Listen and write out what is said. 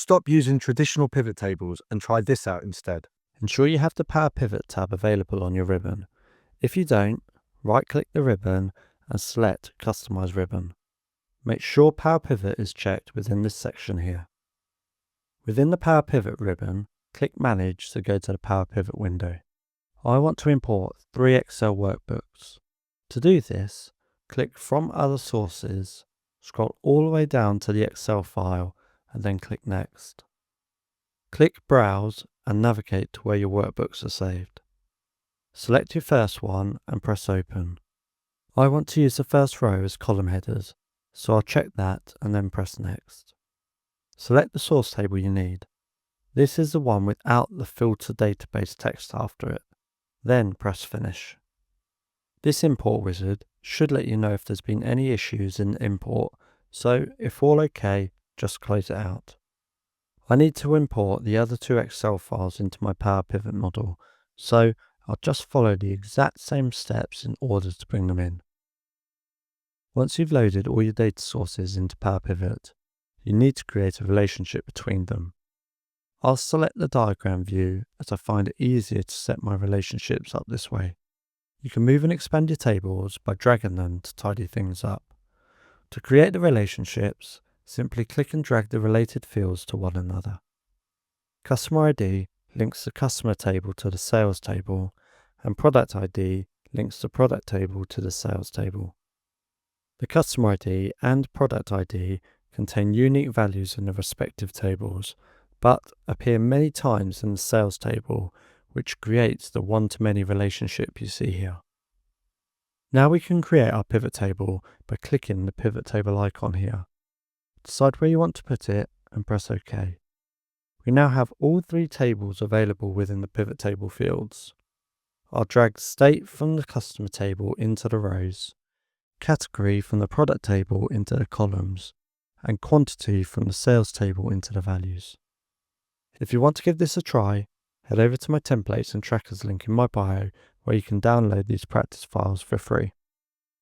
Stop using traditional pivot tables and try this out instead. Ensure you have the Power Pivot tab available on your ribbon. If you don't, right-click the ribbon and select Customize Ribbon. Make sure Power Pivot is checked within this section here. Within the Power Pivot ribbon, click Manage to go to the Power Pivot window. I want to import 3 Excel workbooks. To do this, click From Other Sources, scroll all the way down to the Excel file and then click Next. Click Browse and navigate to where your workbooks are saved. Select your first one and press Open. I want to use the first row as column headers, so I'll check that and then press Next. Select the source table you need. This is the one without the filter database text after it. Then press Finish. This import wizard should let you know if there's been any issues in the import, so if all okay, just close it out. I need to import the other 2 Excel files into my Power Pivot model, so I'll just follow the exact same steps in order to bring them in. Once you've loaded all your data sources into Power Pivot, you need to create a relationship between them. I'll select the diagram view as I find it easier to set my relationships up this way. You can move and expand your tables by dragging them to tidy things up. To create the relationships, simply click and drag the related fields to one another. Customer ID links the customer table to the sales table, and product ID links the product table to the sales table. The customer ID and product ID contain unique values in the respective tables, but appear many times in the sales table, which creates the one-to-many relationship you see here. Now we can create our pivot table by clicking the pivot table icon here. Decide where you want to put it and press OK. We now have all 3 tables available within the pivot table fields. I'll drag state from the customer table into the rows, category from the product table into the columns, and quantity from the sales table into the values. If you want to give this a try, head over to my templates and trackers link in my bio where you can download these practice files for free.